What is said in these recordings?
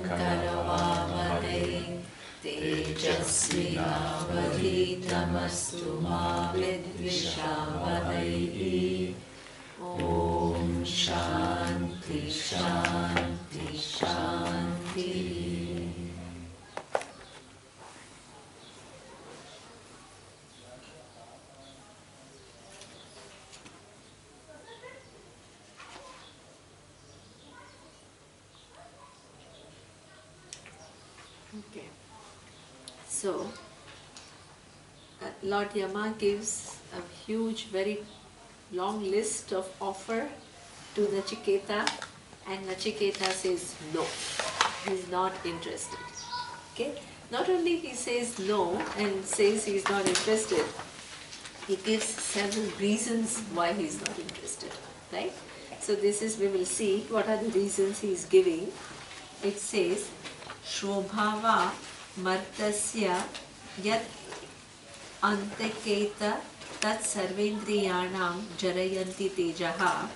karavavahai tejasvinavadhitamastu ma vidvishavahai. Om Shanti Shanti Shanti. Okay. So, Lord Yama gives a huge, very long list of offer to Nachiketa, and Nachiketa says no, he's not interested. Okay? Not only he says no and says he's not interested, he gives several reasons why he's not interested. Right? So this is, we will see what are the reasons he is giving. It says, Shobhava Martasya Yat Antaketa Tat Sarvendriyanam Jarayanti Tejaha.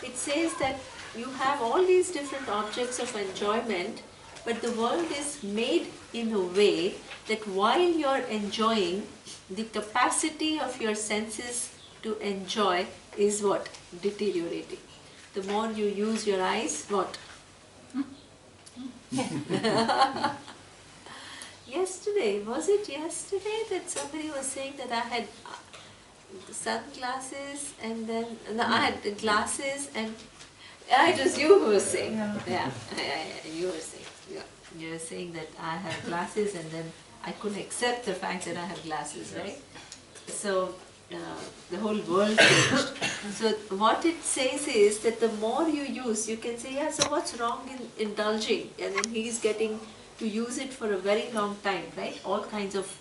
It says that you have all these different objects of enjoyment, but the world is made in a way that while you are enjoying, the capacity of your senses to enjoy is what? Deteriorating. The more you use your eyes, what? Yesterday, was it yesterday that somebody was saying that I had sunglasses and then no, I had glasses and it was you who was saying. Yeah, you were saying. Yeah. You were saying that I have glasses and then I couldn't accept the fact that I have glasses, right? So the whole world changed. So what it says is that the more you use, you can say, yeah, so what's wrong in indulging? And then he's getting to use it for a very long time, right? All kinds of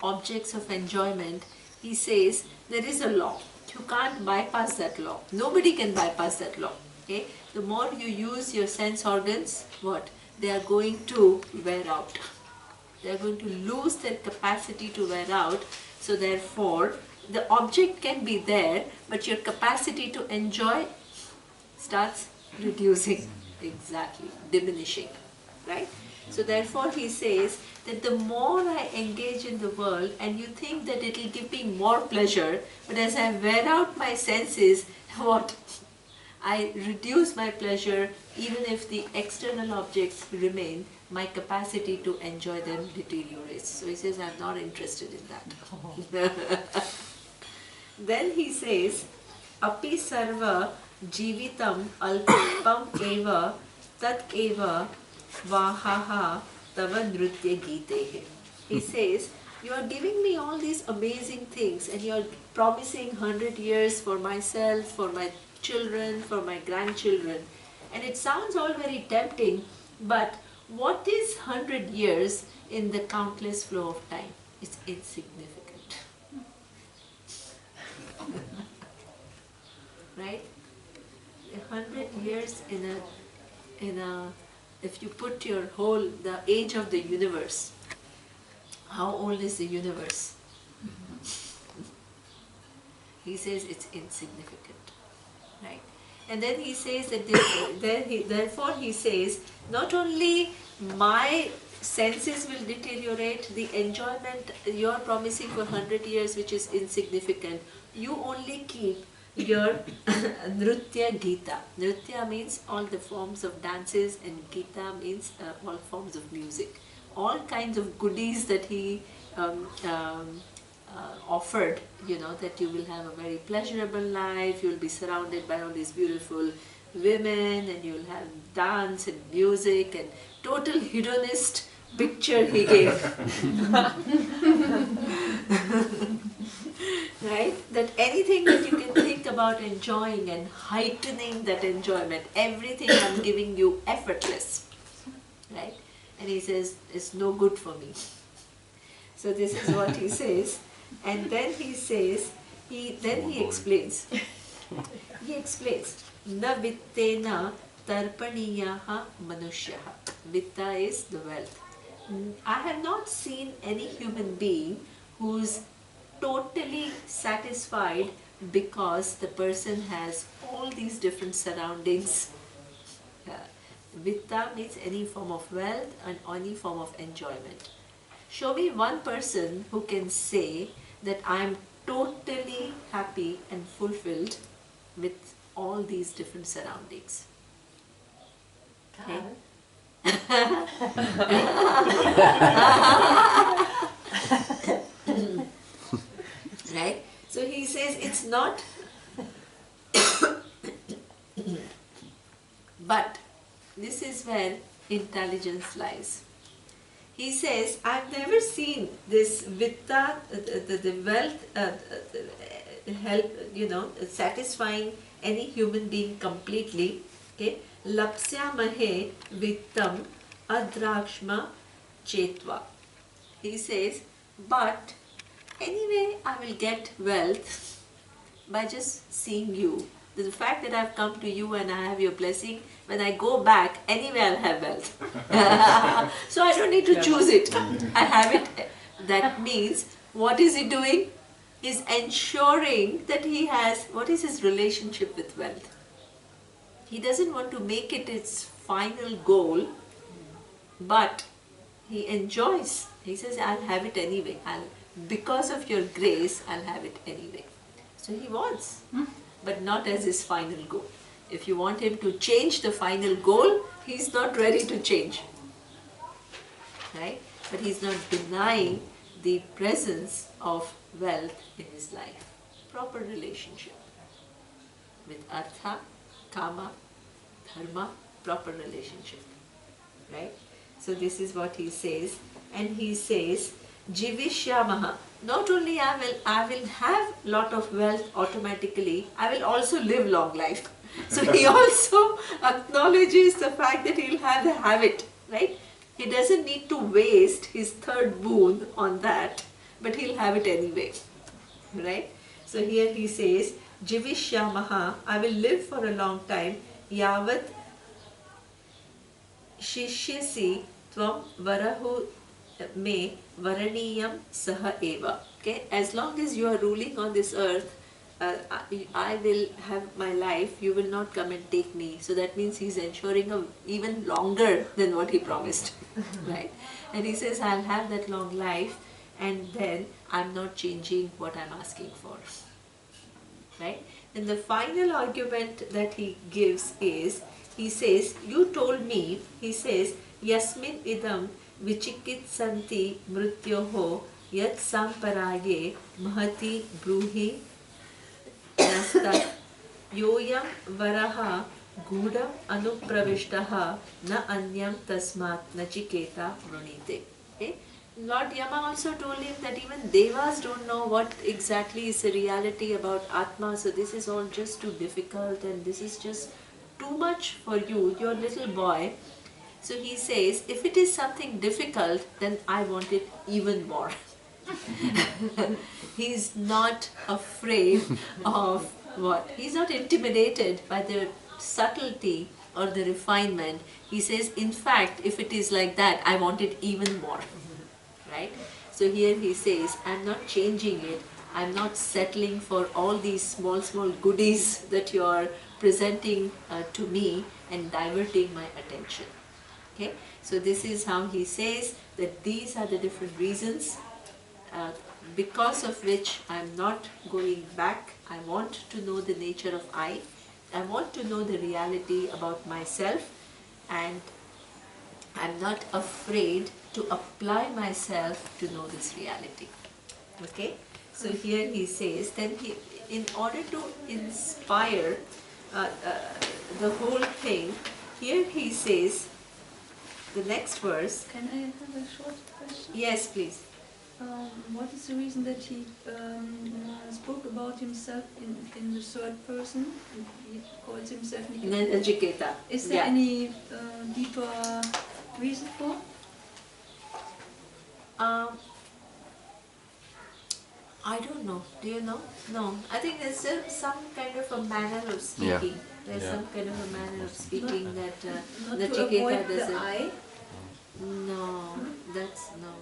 objects of enjoyment. He says there is a law. You can't bypass that law. Nobody can bypass that law. Okay? The more you use your sense organs, what? They are going to wear out. They are going to lose their capacity to wear out. So therefore, the object can be there, but your capacity to enjoy starts reducing. Exactly. Diminishing. Right? So therefore he says that the more I engage in the world and you think that it will give me more pleasure, but as I wear out my senses, what? I reduce my pleasure. Even if the external objects remain, my capacity to enjoy them deteriorates. So he says, I'm not interested in that. Then he says, Api sarva jivitam alpam eva tat eva vahaha tava nritya gitehe. He says, you are giving me all these amazing things and you are promising 100 years for myself, for my children, for my grandchildren. And it sounds all very tempting, but what is 100 years in the countless flow of time? It's insignificant. Right? 100 years in a if you put your whole, the age of the universe, how old is the universe? He says it's insignificant, right? And then he says that therefore he says, not only my senses will deteriorate, the enjoyment you are promising for 100 years, which is insignificant, you only keep your Nritya Gita. Nritya means all the forms of dances and Gita means all forms of music. All kinds of goodies that he offered, you know, that you will have a very pleasurable life, you will be surrounded by all these beautiful women and you will have dance and music and total hedonist picture he gave. Right? That anything that you can think about enjoying and heightening that enjoyment, everything I'm giving you effortless. Right? And he says, it's no good for me. So this is what he says. And then he says, then he explains. He explains, Na vittena tarpaniyaha manushyaha. Vitta is the wealth. I have not seen any human being who's totally satisfied because the person has all these different surroundings. Vitta means any form of wealth and any form of enjoyment. Show me one person who can say that I am totally happy and fulfilled with all these different surroundings. Okay? Right? So he says it's not, but this is where intelligence lies. He says, I've never seen this vitta, the wealth, help, satisfying any human being completely. Okay, lapsyamahe vittam adrakshma chetva. He says, but anyway, I will get wealth by just seeing you. The fact that I've come to you and I have your blessing, when I go back, anyway I'll have wealth. So I don't need to choose it. I have it. That means, what is he doing? He's ensuring that he has, what is his relationship with wealth? He doesn't want to make it its final goal, but he enjoys. He says, I'll have it anyway. Because of your grace, I'll have it anyway. So he wants, but not as his final goal. If you want him to change the final goal, he's not ready to change. Right? But he's not denying the presence of wealth in his life. Proper relationship with artha, kama, dharma, proper relationship. Right? So this is what he says. And he says, Jivishyamaha. Not only I will have lot of wealth automatically, I will also live long life. So he also acknowledges the fact that he'll have the habit, right? He doesn't need to waste his third boon on that, but he'll have it anyway, right? So here he says, Jivishyamaha, I will live for a long time, yavat shishyasi tvam varahu me varaniyam saha eva. Okay, as long as you are ruling on this earth, I will have my life, you will not come and take me. So that means he's ensuring even longer than what he promised, right? And he says, I'll have that long life, and then I'm not changing what I'm asking for, right? And the final argument that he gives is, he says, you told me, he says, yasmin idam vichikitsanti mrityoho yat samparage mahati bruhi nastat yoyam varaha gudam anupravishtaha na anyam tasmat nachiketa vrunite. Okay? Lord Yama also told him that even Devas don't know what exactly is the reality about Atma, so this is all just too difficult and this is just too much for you, your little boy. So he says, if it is something difficult, then I want it even more. He's not afraid of what? He's not intimidated by the subtlety or the refinement. He says, in fact, if it is like that, I want it even more. Right? So here he says, I'm not changing it. I'm not settling for all these small goodies that you are presenting to me and diverting my attention. Okay? So this is how he says that these are the different reasons because of which I'm not going back. I want to know the nature of I. I want to know the reality about myself, and I'm not afraid to apply myself to know this reality. Okay? So here he says, then he, in order to inspire the whole thing, here he says, the next verse. Can I have a short question? Yes, please. What is the reason that he spoke about himself in the third person? He calls himself Nachiketa. Is there any deeper reason for? I don't know. Do you know? No. I think there's some kind of a manner of speaking. Yeah. There's some kind of a manner of speaking that Not to Nachiketa avoid doesn't. the I? No, that's no.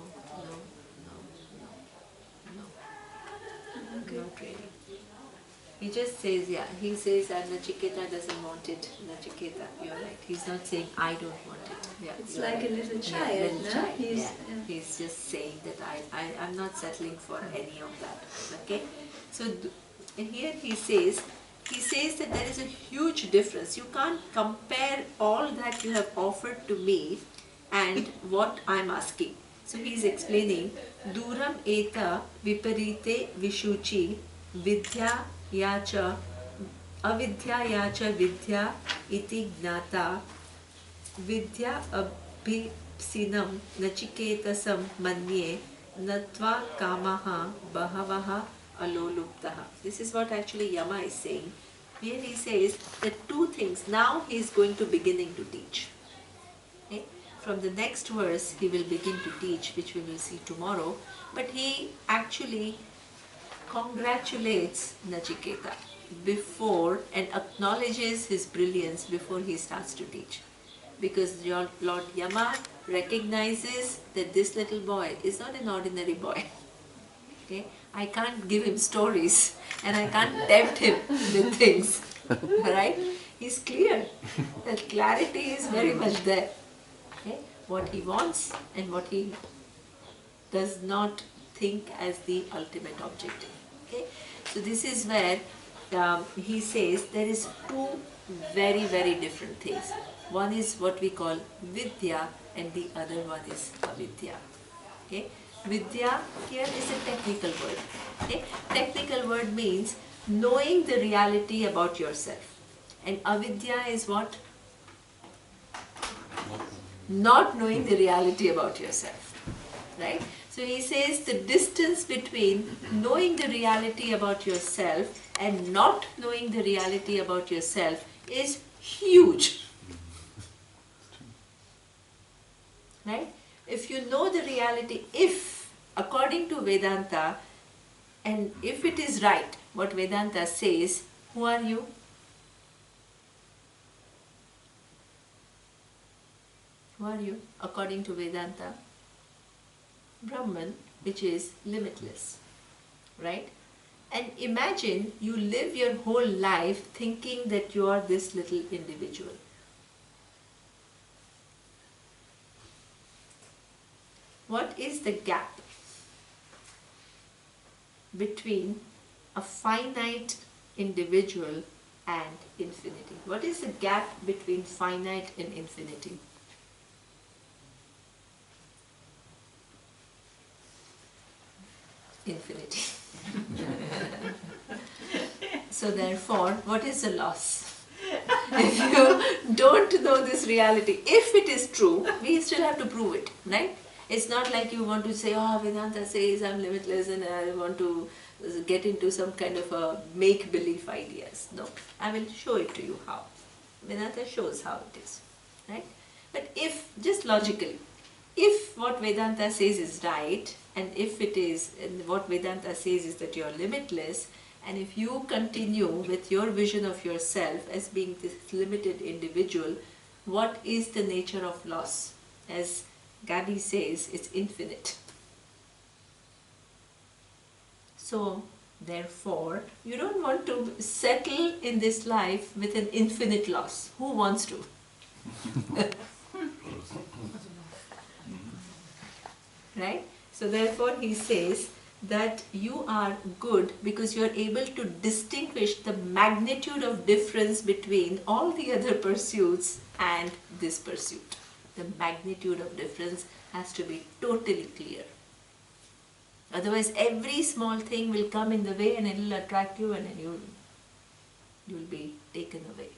Okay. Not really. He just says, yeah, he says that Nachiketa doesn't want it. Nachiketa, you're right. He's not saying, I don't want it. Yeah, It's you're like right. a little Yeah, child, little no? child. He's, Yeah. He's just saying that I'm not settling for any of that. Okay? So here he says that there is a huge difference. You can't compare all that you have offered to me and what I'm asking. So he is explaining, Duram eta viparite vishuchi vidya yacha avidya yacha vidya iti gnata vidya abhipsinam nachiketasam manye natva kamaha bahavaha aloluptaha. This is what actually Yama is saying. Here he says that two things. Now he is going to beginning to teach. Okay? From the next verse he will begin to teach, which we will see tomorrow. But he actually congratulates Nachiketa before and acknowledges his brilliance before he starts to teach. Because Lord Yama recognizes that this little boy is not an ordinary boy. Okay? I can't give him stories and I can't tempt him with things. Right? He's clear. That clarity is very much there. Okay? What he wants and what he does not think as the ultimate objective. Okay? So this is where he says there is two very, very different things. One is what we call vidya and the other one is avidya. Okay? Vidya here is a technical word. Okay? Technical word means knowing the reality about yourself. And avidya is what? Not knowing the reality about yourself. Right? So he says the distance between knowing the reality about yourself and not knowing the reality about yourself is huge. Right? If you know the reality, if according to Vedanta, and if it is right, what Vedanta says, who are you? Who are you according to Vedanta? Brahman, which is limitless. Right? And imagine you live your whole life thinking that you are this little individual. What is the gap between a finite individual and infinity? What is the gap between finite and infinity? Infinity. So therefore, what is the loss? If you don't know this reality, if it is true, we still have to prove it, right? It's not like you want to say, oh, Vedanta says I'm limitless and I want to get into some kind of a make-believe ideas. No, I will show it to you how. Vedanta shows how it is, right? But if, just logically, if what Vedanta says is right, and if it is, and what Vedanta says is that you are limitless, and if you continue with your vision of yourself as being this limited individual, what is the nature of loss? As Gabi says, it's infinite. So, therefore, you don't want to settle in this life with an infinite loss. Who wants to? Right? So therefore he says that you are good because you are able to distinguish the magnitude of difference between all the other pursuits and this pursuit. The magnitude of difference has to be totally clear. Otherwise every small thing will come in the way and it will attract you and then you will be taken away.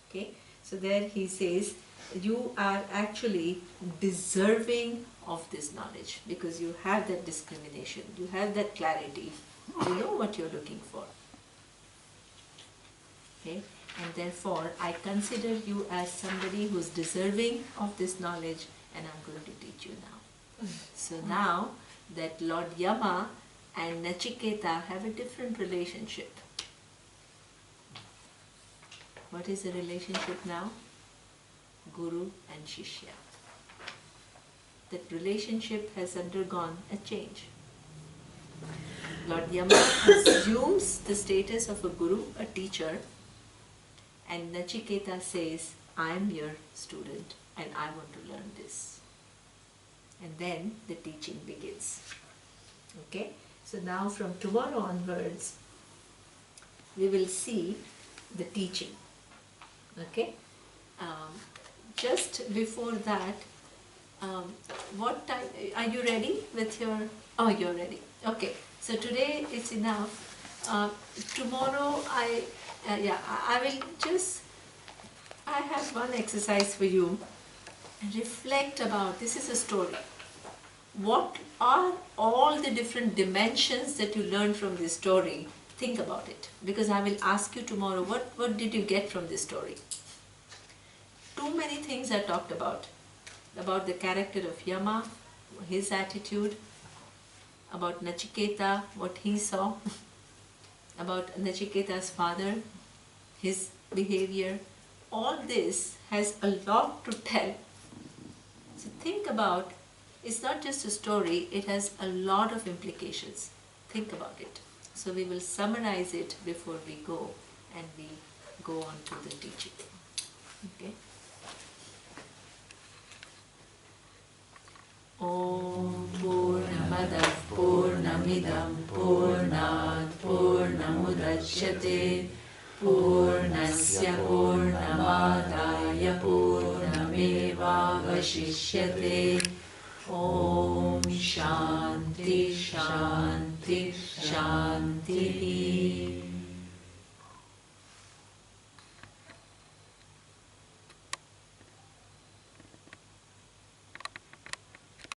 Okay? So there he says you are actually deserving of this knowledge because you have that discrimination, you have that clarity, you know what you're looking for. Okay? And therefore I consider you as somebody who's deserving of this knowledge and I'm going to teach you now. So now that Lord Yama and Nachiketa have a different relationship. What is the relationship now? Guru and Shishya. That relationship has undergone a change. Lord Yama assumes the status of a guru, a teacher, and Nachiketa says, I am your student and I want to learn this. And then the teaching begins. Okay? So now from tomorrow onwards, we will see the teaching. Okay? Just before that, what time, are you ready with your, oh, you're ready. Okay, so today it's enough. Tomorrow I will just, I have one exercise for you. Reflect about, this is a story. What are all the different dimensions that you learn from this story? Think about it, because I will ask you tomorrow, what did you get from this story? Too many things are talked about the character of Yama, his attitude, about Nachiketa, what he saw, about Nachiketa's father, his behavior. All this has a lot to tell. So think about, it's not just a story, it has a lot of implications. Think about it. So we will summarize it before we go, and we go on to the teaching. Okay? Om Purnamada Purnamidam Purnat Purnamudachyate Purnasya Purnamadaya Purnameva Vashishyate. Om Shanti Shanti Shanti.